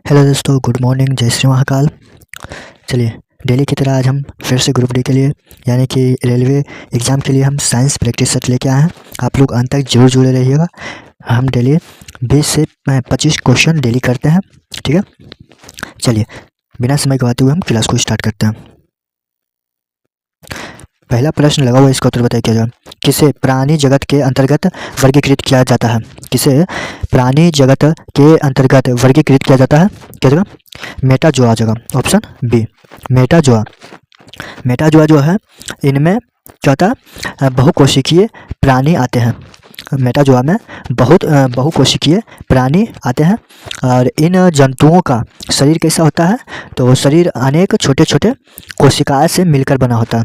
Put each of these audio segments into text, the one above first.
Hello दोस्तों, good morning, जय श्री महाकाल। चलिए, डेली की तरह आज हम फिर से ग्रुप डी के लिए यानी कि रेलवे एग्ज़ाम के लिए हम साइंस प्रैक्टिस सेट लेके आए हैं। आप लोग अंत तक जरूर जुड़े रहिएगा। हम डेली 20 से 25 क्वेश्चन डेली करते हैं, ठीक है। चलिए, बिना समय गवाते हुए हम क्लास को स्टार्ट करते हैं। पहला प्रश्न लगा हुआ, इसका उत्तर बताइए क्या जाए। किसे प्राणी जगत के अंतर्गत वर्गीकृत किया जाता है? किसे प्राणी जगत के अंतर्गत वर्गीकृत किया जाता है? क्या जगह? मेटाजोआ जगह, ऑप्शन बी मेटाजोआ। मेटाजोआ जो है, इनमें क्या होता है, बहुकोशिकीय प्राणी आते हैं। मेटाजोआ में बहुकोशिकीय प्राणी आते हैं। और इन जंतुओं का शरीर कैसा होता है? तो शरीर अनेक छोटे छोटे कोशिकाएं से मिलकर बना होता है।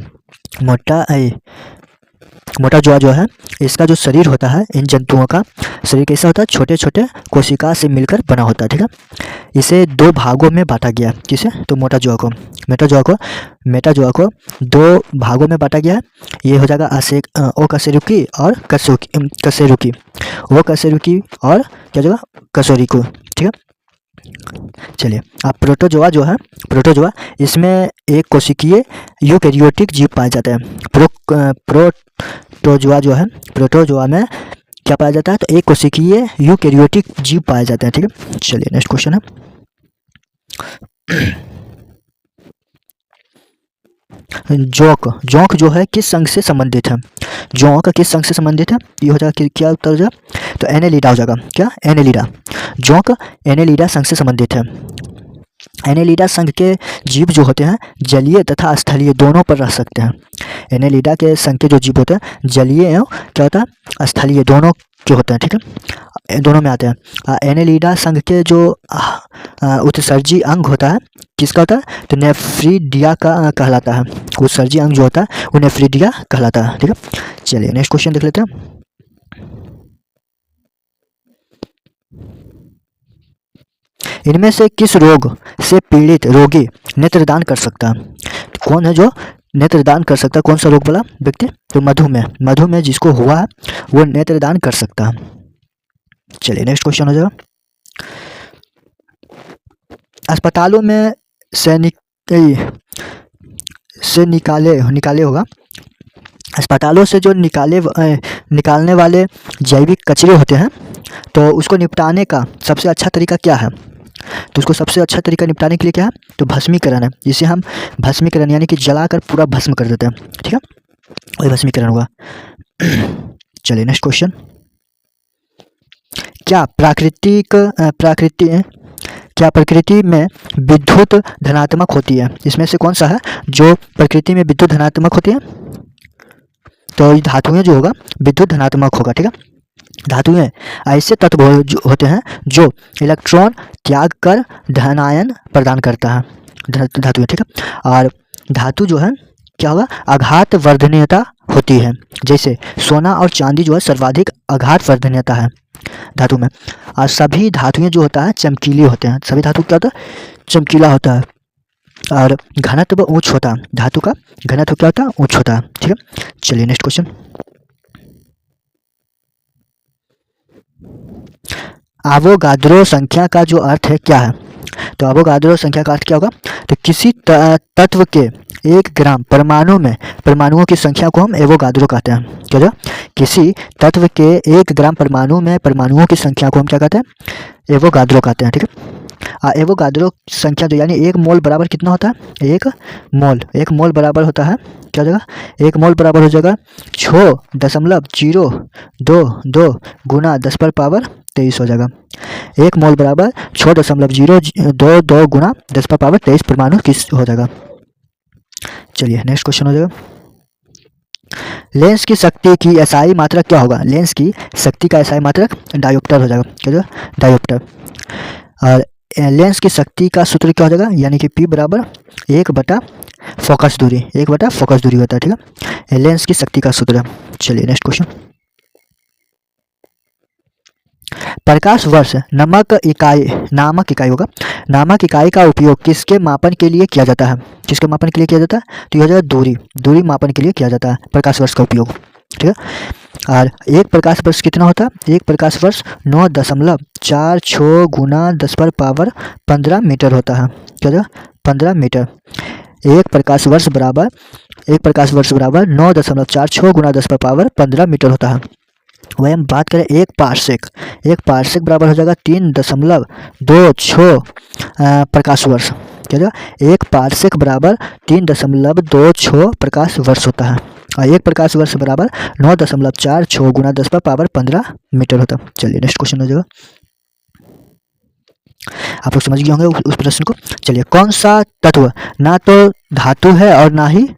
मोटाजोआ जो है, इसका जो शरीर होता है, इन जंतुओं का शरीर कैसा होता है? छोटे छोटे कोशिका से मिलकर बना होता है, ठीक है। इसे दो भागों में बांटा गया। किसे? तो मेटाजोआ को दो भागों में बांटा गया है। ये हो जाएगा ओकशेरुकी और कशेरुकी। ओकशेरुकी और क्या जगह? कशेरुकी, ठीक है। चलिए, अब प्रोटोजोआ जो है, प्रोटोजोआ इसमें एक कोशिकीय यूकैरियोटिक जीव पाए जाते हैं। प्रोटोजोआ जो है, प्रोटोजोआ में क्या पाया जाता है? तो एक कोशिकीय यूकैरियोटिक जीव पाए जाते हैं, ठीक है। चलिए, नेक्स्ट क्वेश्चन है। जोंक जो है किस संघ से संबंधित है? जोंक किस संघ से संबंधित है? ये हो जाएगा क्या उत्तर हो जाएगा? तो एनेलिडा हो जाएगा। क्या? एनेलिडा। जोंक एनेलिडा संघ से संबंधित है। एनेलिडा संघ के जीव जो होते हैं, जलीय तथा स्थलीय दोनों पर रह सकते हैं। एनेलिडा के संघ के जो जीव होते हैं, जलीय एवं क्या होता है? स्थलीय दोनों के होते हैं, ठीक है, दोनों में आते हैं। एनेलिडा संघ के जो उत्सर्जी अंग होता है, किसका होता है? तो नेफ्रीडिया का कहलाता है। उत्सर्जी अंग जो होता है वो नेफ्रीडिया कहलाता है, ठीक है। चलिए, नेक्स्ट क्वेश्चन देख लेते हैं। इनमें से किस रोग से पीड़ित रोगी नेत्रदान कर सकता है? कौन है जो नेत्रदान कर सकता है? कौन सा रोग वाला व्यक्ति? तो मधुमेह जिसको हुआ है वो नेत्रदान कर सकता है। चलिए, नेक्स्ट क्वेश्चन हो जाएगा। अस्पतालों में से निकाले होगा। अस्पतालों से जो निकालने वाले जैविक कचरे होते हैं, तो उसको निपटाने का सबसे अच्छा तरीका क्या है? तो उसको सबसे अच्छा तरीका निपटाने के लिए क्या है? तो भस्मीकरण है। जिसे हम भस्मीकरण यानी कि जलाकर पूरा भस्म कर देते हैं, ठीक है, वही भस्मीकरण होगा। चलिए, नेक्स्ट क्वेश्चन। क्या प्रकृति में विद्युत धनात्मक होती है? इसमें से कौन सा है जो प्रकृति में विद्युत धनात्मक होती है? तो धातुएं जो होगा विद्युत धनात्मक होगा, ठीक है। धातुएं ऐसे तत्व होते हैं जो इलेक्ट्रॉन त्याग कर धनायन प्रदान करता है। धातुएं, ठीक है। और धातु जो है क्या होगा? आघात वर्धनीयता होती है। जैसे सोना और चांदी जो है सर्वाधिक आघात वर्धनीयता है धातु में। और सभी धातुएं जो होता है चमकीली होते हैं। सभी धातु क्या होता है? चमकीला होता है। और घनत्व उच्च होता है। धातु का घनत्व क्या होता है? उच्च होता है, ठीक है। चलिए, नेक्स्ट क्वेश्चन। एवोगाद्रो संख्या का जो अर्थ है क्या है? तो एवोगाद्रो संख्या का अर्थ क्या होगा? तो किसी तत्व के 1 ग्राम परमाणु में परमाणुओं की संख्या को हम एवोगाद्रो कहते हैं। क्या जो? किसी तत्व के 1 ग्राम परमाणु में परमाणुओं की संख्या को हम क्या कहते हैं? एवोगाद्रो कहते हैं, ठीक है। एवोगाद्रो संख्या जो यानी 1 मोल बराबर कितना होता है? 1 मोल बराबर होता है क्या जगह? 1 मोल बराबर हो जाएगा 6.022 गुना 10⁻23 हो जाएगा। 1 मोल बराबर 6.022 गुना 10⁻23 परमाणु किस हो जाएगा। चलिए, नेक्स्ट क्वेश्चन हो जाएगा। लेंस की शक्ति की एसआई मात्रक क्या होगा? लेंस की शक्ति का एसआई मात्रक डायोप्टर हो जाएगा। क्या जो? डायोप्टर। और लेंस की शक्ति का सूत्र क्या हो जाएगा? यानी कि P बराबर 1/फोकस दूरी होता है, ठीक है। लेंस की शक्ति का सूत्र। चलिए, नेक्स्ट क्वेश्चन। प्रकाश वर्ष नामक इकाई होगा। नामक इकाई का उपयोग किसके मापन के लिए किया जाता है? किसके मापन के लिए किया जाता है? तो यह हो जाएगा दूरी मापन के लिए किया जाता है प्रकाश वर्ष का उपयोग, ठीक है। और एक प्रकाश वर्ष कितना होता है? एक प्रकाश वर्ष 9.46 गुना 10⁻15 मीटर होता है। क्या होगा? 15 मीटर। एक प्रकाश वर्ष बराबर 9.46 गुना 10⁻15 मीटर होता है। वही हम बात करें एक पार्सेक बराबर हो जाएगा 3.26 प्रकाश वर्ष। क्या होगा? एक पार्सेक बराबर 3.26 प्रकाश वर्ष होता है और एक प्रकाश वर्ष बराबर 9.46 गुना 10⁻15 मीटर होता है। चलिए नेक्स्ट क्वेश्चन हो जाएगा। आप लोग समझ गए होंगे उस प्रश्न को। चलिए, कौन सा तत्व ना तो धातु है और ना ही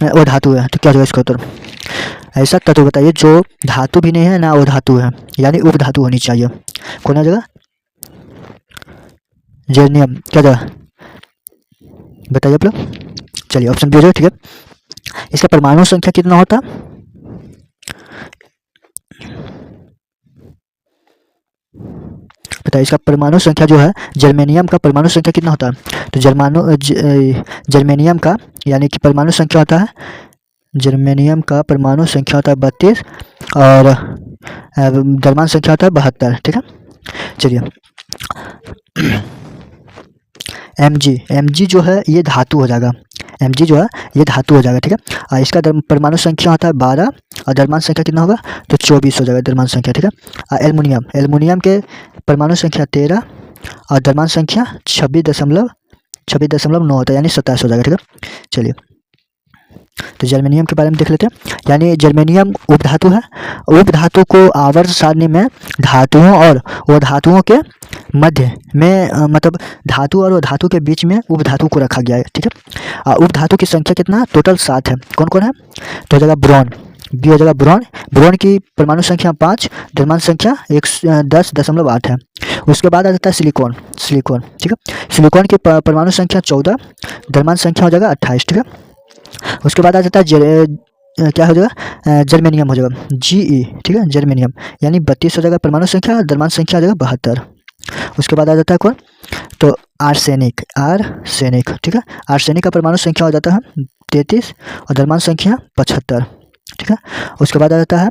अधातु है? तो क्या होगा इसका उत्तर? ऐसा तत्व बताइए जो धातु भी नहीं है ना अधातु है, यानी उपधातु होनी चाहिए। कौन आ जाएगा? जर्नियम। क्या जाएगा बताइए आप लोग। चलिए ऑप्शन बी हो जाएगा। ठीक है, इसका परमाणु संख्या कितना होता? बताइए इसका परमाणु संख्या जो है, जर्मेनियम का परमाणु संख्या कितना होता है? तो जर्मेनियम का यानी कि परमाणु संख्या होता है, जर्मेनियम का परमाणु संख्या होता है 32 और द्रव्यमान संख्या होता है 72। ठीक है, चलिए Mg जो है ये धातु हो जाएगा। Mg जो है ये धातु हो जाएगा। ठीक है, और इसका परमाणु संख्या होता है 12 और द्रव्यमान संख्या कितना होगा? तो 24 हो जाएगा द्रव्यमान संख्या। ठीक है, एल्युमिनियम के परमाणु संख्या 13 और द्रव्यमान संख्या 26.9 होता है, यानी 27 हो जाएगा। ठीक है, चलिए तो जर्मेनियम के बारे में देख लेते हैं। यानी जर्मेनियम उपधातु है। उपधातु को आवर्त सारणी में धातुओं और अधातुओं के मध्य में मतलब धातु और धातु के बीच में उपधातु को रखा गया है। ठीक है, उपधातु की संख्या कितना? टोटल 7 है। कौन कौन है? तो हो जाएगा ब्रोन, बी हो जाएगा ब्रोन। ब्रोन की परमाणु संख्या 5, द्रव्यमान संख्या 10.8 है। उसके बाद आ जाता है सिलिकॉन। ठीक है, सिलिकॉन की परमाणु संख्या 14, द्रव्यमान संख्या हो जाएगा 28। ठीक है, उसके बाद आ जाता है क्या हो जाएगा? जर्मेनियम हो जाएगा, Ge। ठीक है, जर्मेनियम यानी 32 हो जाएगा परमाणु संख्या, द्रव्यमान संख्या हो जाएगा 72। उसके बाद आ जाता है कौन? तो आर्सेनिक। ठीक है, आर्सेनिक का परमाणु संख्या हो जाता है 33 और द्रव्यमान संख्या 75। ठीक है, उसके बाद आ जाता है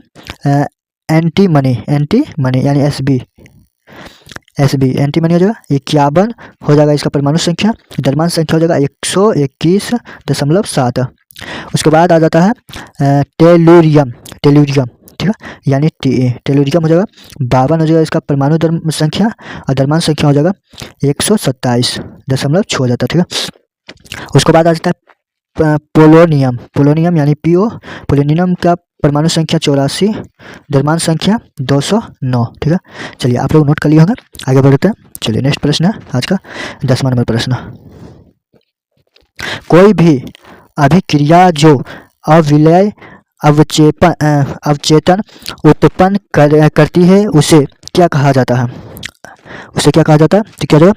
एंटीमनी यानी Sb एंटीमनी हो जाएगा 51 हो जाएगा इसका परमाणु संख्या, द्रव्यमान संख्या हो जाएगा 121.7। उसके बाद आ जाता है टेलुरियम। ठीक है, यानी Te टेलुरियम हो जाएगा 52 हो जाएगा इसका परमाणु संख्या और द्रव्यमान संख्या हो जाएगा 127.6 हो जाता है। ठीक है, उसके बाद आ जाता है पोलोनियम यानी PO। पोलोनियम का परमाणु संख्या 84, द्रव्यमान संख्या 209। ठीक है, चलिए आप लोग नोट कर लिए होंगे। आगे बढ़ते हैं। चलिए नेक्स्ट प्रश्न है आज का 10वां नंबर प्रश्न। कोई भी अभिक्रिया जो अविलय अवचेतन उत्पन्न करती है उसे क्या कहा जाता है? तो क्या हो जाएगा?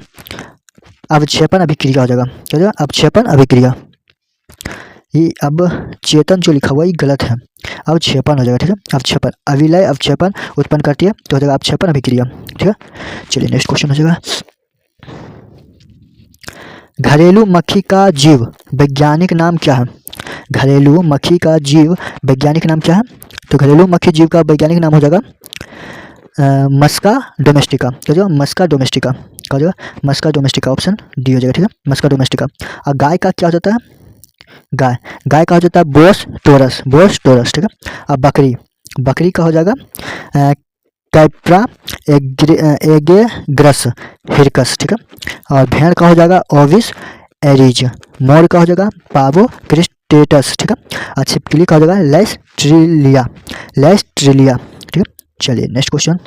अवक्षेपण अभिक्रिया हो जाएगा। क्या हो जाएगा? अवक्षेपण अभिक्रिया। ये अवचेतन जो लिखा हुआ है ये गलत है, अवक्षेपण हो जाएगा। ठीक है, अवक्षेपण, अविलय अवक्षेपण उत्पन्न करती है तो हो जाएगा अवक्षेपण अभिक्रिया। ठीक है, चलिए नेक्स्ट क्वेश्चन हो जाएगा। घरेलू मक्खी का जीव वैज्ञानिक नाम क्या है? घरेलू मक्खी का जीव वैज्ञानिक नाम क्या है? तो घरेलू मक्खी जीव का वैज्ञानिक नाम हो जाएगा मस्का डोमेस्टिका। क्या हो जाएगा? मस्का डोमेस्टिका। क्या हो जाएगा? मस्का डोमेस्टिका, ऑप्शन डी हो जाएगा। ठीक है, मस्का डोमेस्टिका। और गाय का क्या हो जाता है? गाय का हो जाता है बोस टोरस। ठीक है, अब बकरी का हो जाएगा कैप्रा एगेग्रस हिरकस। ठीक है, और भेड़ का हो जाएगा ओविस एरिज। मोर का हो जाएगा पावो क्रिस्टेटस। ठीक है, और छिपकली का हो जाएगा लेस्ट्रिलिया। ठीक है, चलिए नेक्स्ट क्वेश्चन।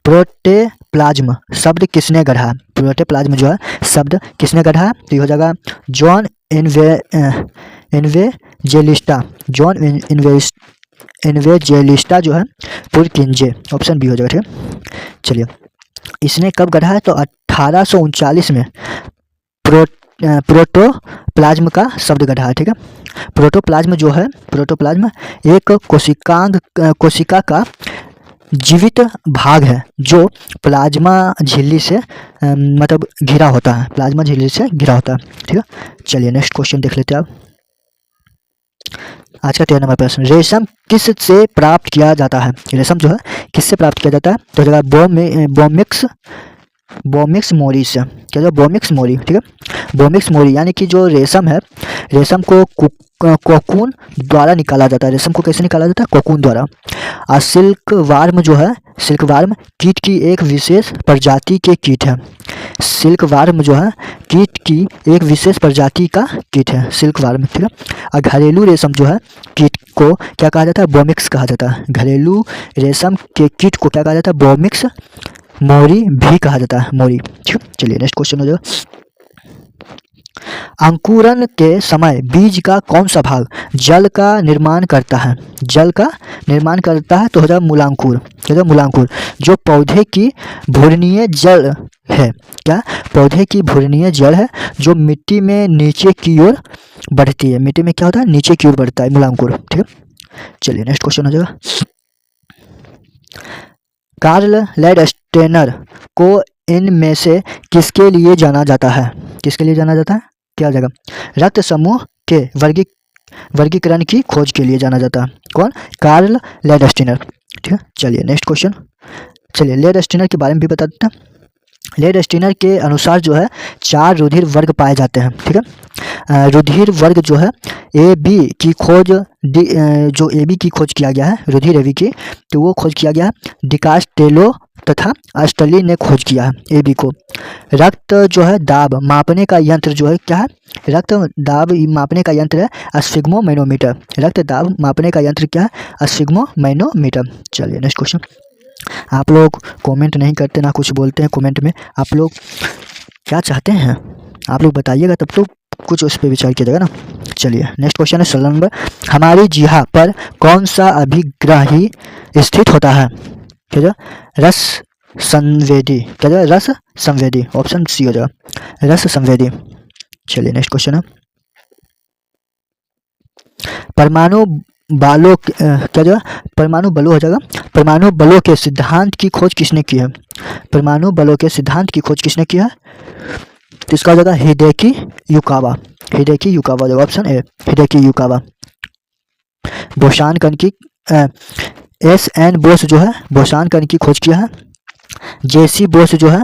प्रोटोप्लाज्म शब्द किसने गढ़ा? प्रोटोप्लाज्म जो है शब्द किसने गढ़ा? तो ये हो जाएगा जॉन इन्वेजेलिस्टा। जॉन इन्वेजेलिस्टा जो है पुरकिंजे, ऑप्शन बी हो जाएगा। ठीक है, चलिए इसने कब गढ़ा है? तो 1839 में प्रोटोप्लाज्म का शब्द गढ़ा है। ठीक है, प्रोटोप्लाज्म जो है, प्रोटोप्लाज्म एक कोशिका का जीवित भाग है जो प्लाज्मा झिल्ली से मतलब घिरा होता है, प्लाज्मा झिल्ली से घिरा होता है। ठीक है, चलिए नेक्स्ट क्वेश्चन देख लेते हैं आप। आज का 13 नंबर प्रश्न, रेशम किस से प्राप्त किया जाता है? रेशम जो है किससे प्राप्त किया जाता है? तो जगह बोमिक्स मोरी से। क्या जो बोमिक्स मोरी, ठीक है, बोमिक्स मोरी यानी कि जो रेशम है, रेशम को कोकून द्वारा निकाला जाता है। रेशम को कैसे निकाला जाता है? कोकून द्वारा। और सिल्क वार्म जो है, सिल्क वार्म कीट की एक विशेष प्रजाति के कीट है। सिल्क वार्म जो है कीट की एक विशेष प्रजाति का कीट है, सिल्क वार्म, ठीक है। और घरेलू रेशम जो है कीट को क्या कहा जाता है? बोमिक्स कहा जाता है। घरेलू रेशम के कीट को क्या कहा जाता है? बोमिक्स मोरी भी कहा जाता है, मोरी, ठीक है। चलिए नेक्स्ट क्वेश्चन हो जाएगा, अंकुरन के समय बीज का कौन सा भाग जल का निर्माण करता है? जल का निर्माण करता है तो हो जाएगा मूलांकुर। क्या होगा? मूलांकुर, जो पौधे की भूरणीय जड़ है। क्या? पौधे की भूरणीय जड़ है जो मिट्टी में नीचे की ओर बढ़ती है। मिट्टी में क्या होता है? नीचे की ओर बढ़ता है, मूलांकुर, ठीक है। चलिए नेक्स्ट क्वेश्चन हो जाएगा, कार्ल लैंडस्टेनर को इनमें से किसके लिए जाना जाता है? किसके लिए जाना जाता है? क्या हो जाएगा? रक्त समूह के वर्गीकरण की खोज के लिए जाना जाता है। कौन? कार्ल लैंडस्टेनर, ठीक है। चलिए नेक्स्ट क्वेश्चन, चलिए लैंडस्टेनर के बारे में भी बता देते हैं। लैंडस्टेनर के अनुसार जो है 4 रुधिर वर्ग पाए जाते हैं, ठीक है। रुधिर वर्ग जो है ए बी की खोज जो ए बी की खोज किया गया है, रुधिर ए बी की, तो वो खोज किया गया है डिकास्टेलो तथा ऑस्ट्रेली ने खोज किया है ए बी को। रक्त जो है दाब मापने का यंत्र जो है क्या है? रक्त दाब मापने का यंत्र है स्फिग्मोमैनोमीटर। रक्त दाब मापने का यंत्र क्या है? स्फिग्मोमैनोमीटर। चलिए नेक्स्ट क्वेश्चन, आप लोग कमेंट नहीं करते ना कुछ बोलते हैं कमेंट में, आप लोग क्या चाहते हैं आप लोग बताइएगा, तब तो कुछ उस पर विचार किया जाएगा ना। चलिए नेक्स्ट क्वेश्चन है 16 नंबर, हमारी जीहा पर कौन सा अभिग्राही स्थित होता है? क्या? रस संवेदी। क्या? रस संवेदी, ऑप्शन सी हो जाएगा, रस संवेदी। चलिए नेक्स्ट क्वेश्चन है, परमाणु बालों क्या जो परमाणु बलों हो जाएगा, परमाणु बलों के सिद्धांत की खोज किसने की है? परमाणु बलों के सिद्धांत की खोज किसने की है? तो इसका हो जाएगा हिडेकी युकावा। हिडेकी युकावा हो जाएगा, option A, Hideki Yukawa. Boson कण की एस एन बोस जो है बोसान कण की खोज किया है। जेसी बोस जो है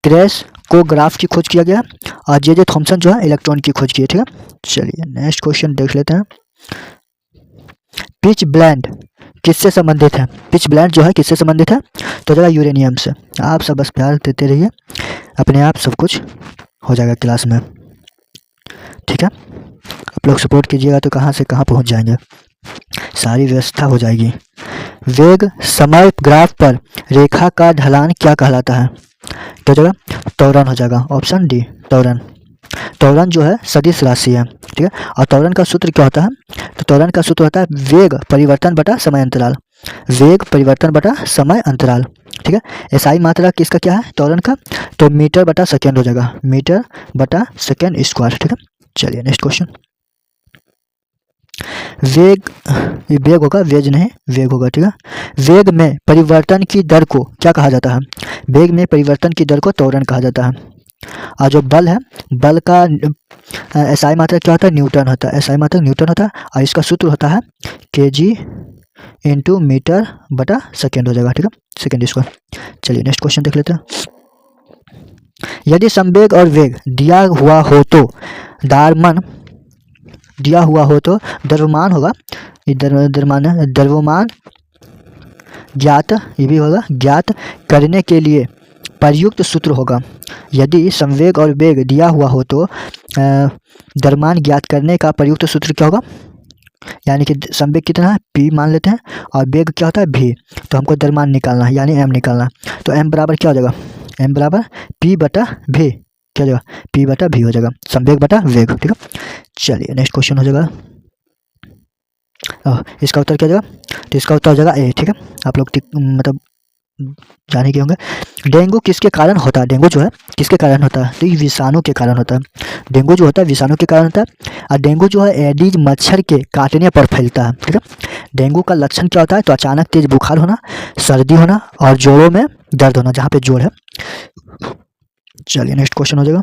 क्रैश को ग्राफ की खोज किया गया। और जे थॉमसन जो है इलेक्ट्रॉन की खोज की है, ठीक है। चलिए नेक्स्ट क्वेश्चन देख लेते हैं, पिच ब्लेंड किससे संबंधित है? पिच ब्लेंड जो है किससे संबंधित है? तो जगह यूरेनियम से। आप सब बस प्यार देते रहिए, अपने आप सब कुछ हो जाएगा क्लास में, ठीक है। आप लोग सपोर्ट कीजिएगा तो कहाँ से कहाँ पहुँच जाएंगे, सारी व्यवस्था हो जाएगी। वेग समय ग्राफ पर रेखा का ढलान क्या कहलाता है? तो जगह त्वरण हो जाएगा, ऑप्शन डी, त्वरण। त्वरण जो है सदिश राशि है, ठीक है। और त्वरण का सूत्र क्या होता है? तो त्वरण का सूत्र होता है वेग परिवर्तन बटा समय अंतराल। वेग परिवर्तन बटा समय अंतराल, ठीक है। एसआई मात्रा किसका क्या है? त्वरण का, तो मीटर बटा सेकेंड हो जाएगा, मीटर बटा सेकेंड स्क्वायर, ठीक है। चलिए नेक्स्ट क्वेश्चन, वेग, ये वेग होगा, वेज नहीं वेग होगा, ठीक है। वेग में परिवर्तन की दर को क्या कहा जाता है? वेग में परिवर्तन की दर को त्वरण कहा जाता है। और जो बल है, बल का एसआई मात्रा क्या होता है? न्यूटन होता है, एसआई मात्रा न्यूटन होता है। और इसका सूत्र होता है केजी इंटू मीटर बटा सेकेंड हो जाएगा, ठीक है, सेकेंड स्क्वायर। चलिए नेक्स्ट क्वेश्चन देख लेते हैं, यदि संवेग और वेग दिया हुआ हो तो द्रव्यमान होगा, द्रव्यमान ज्ञात, ये भी होगा, ज्ञात करने के लिए प्रयुक्त सूत्र होगा। यदि संवेग और वेग दिया हुआ हो तो द्रव्यमान ज्ञात करने का प्रयुक्त सूत्र क्या होगा? यानी कि संवेग कितना है? p मान लेते हैं, और वेग क्या होता है? v। तो हमको द्रव्यमान निकालना है, यानी m निकालना है। तो m बराबर क्या हो जाएगा? m बराबर p बटा v, क्या हो जाएगा? p बटा v हो जाएगा, संवेग बटा वेग, ठीक है। चलिए नेक्स्ट क्वेश्चन हो जाएगा, इसका उत्तर क्या हो जाएगा? तो इसका उत्तर हो जाएगा ए, ठीक है। आप लोग मतलब जाने के होंगे, डेंगू किसके कारण होता है? डेंगू जो है किसके कारण होता है? तो ये विषाणु के कारण होता है। डेंगू जो होता है विषाणु के कारण होता है। और डेंगू जो है एडीज मच्छर के काटने पर फैलता है, ठीक है। डेंगू का लक्षण क्या होता है? तो अचानक तेज बुखार होना, सर्दी होना और जोड़ों में दर्द होना, जहाँ पे जोड़ है। चलिए नेक्स्ट क्वेश्चन हो जाएगा,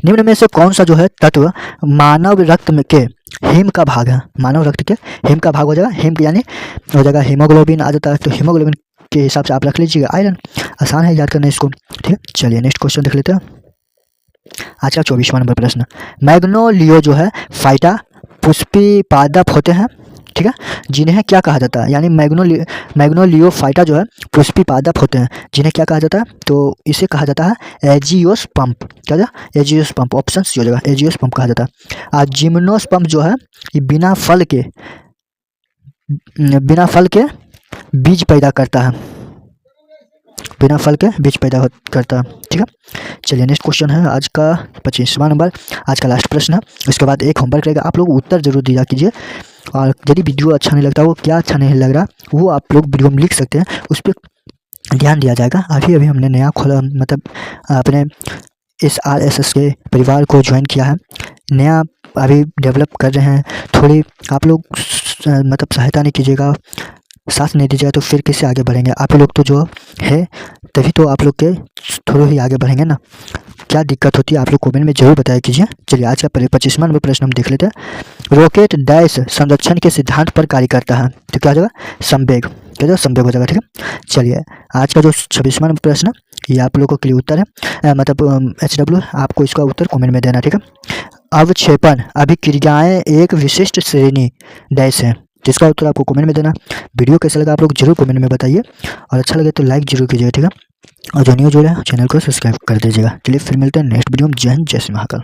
निम्न में से कौन सा जो है तत्व मानव रक्त में के हेम का भाग है, मानव रक्त के हेम का भाग हो जाएगा, हेम यानी हो जाएगा हीमोग्लोबिन आ जाता है, तो हीमोग्लोबिन के हिसाब से आप रख लीजिएगा आयरन। आसान है याद करना इसको, ठीक है। चलिए नेक्स्ट क्वेश्चन देख लेते हैं। आज का 24वां नंबर प्रश्न, मैग्नोलियो जो है फाइटा पुष्पी पादप होते हैं, ठीक है, जिन्हें क्या कहा जाता है, यानी मैग्नोलियो फाइटा जो है पुष्पी पादप होते हैं, जिन्हें क्या कहा जाता है, तो इसे कहा जाता है एजियोस्पर्म। क्या जाता एजियोस्पर्म, ऑप्शन सी हो जाएगा, एजियोस्पर्म कहा जाता है। और जिम्नोस्पर्म जो है ये बिना फल के बीज पैदा करता है, बिना फल के बीज पैदा करता है, ठीक है। चलिए नेक्स्ट क्वेश्चन है आज का 25वां नंबर, आज का लास्ट प्रश्न है। उसके बाद एक होमवर्क रहेगा, आप लोग उत्तर जरूर दिया कीजिए। और यदि वीडियो अच्छा नहीं लगता, वो क्या अच्छा नहीं लग रहा वो आप लोग वीडियो में लिख सकते हैं, उस पर ध्यान दिया जाएगा। अभी हमने नया खोला, मतलब अपने SRSS के परिवार को ज्वाइन किया है, नया अभी डेवलप कर रहे हैं। थोड़ी आप लोग मतलब सहायता नहीं कीजिएगा, साथ नहीं दीजिएगा तो फिर कैसे आगे बढ़ेंगे। आप लोग तो जो है तभी तो आप लोग के थोड़ा ही आगे बढ़ेंगे ना। क्या दिक्कत होती है आप लोग कमेंट में जरूर बताया कीजिए। चलिए आज का 25वां नंबर प्रश्न हम देख लेते हैं। रॉकेट डैश संरक्षण के सिद्धांत पर कार्य करता है, तो क्या हो जाएगा संवेग, क्या जाएगा संवेग हो जाएगा, ठीक है। चलिए आज का जो 26वां नंबर प्रश्न ये आप लोगों के लिए उत्तर है, मतलब HW आपको इसका उत्तर कमेंट में देना, ठीक है। अवक्षेपण अभिक्रियाएं एक विशिष्ट श्रेणी डैश है, जिसका उत्तर आपको कमेंट में देना। वीडियो कैसा लगा आप लोग जरूर कमेंट में बताइए, और अच्छा लगे तो लाइक जरूर कीजिएगा, ठीक है। और जो न्यू जुड़े हैं चैनल को सब्सक्राइब कर दीजिएगा। चलिए फिर मिलते हैं नेक्स्ट वीडियो में। जय हिंद, जय श्री महाकाल।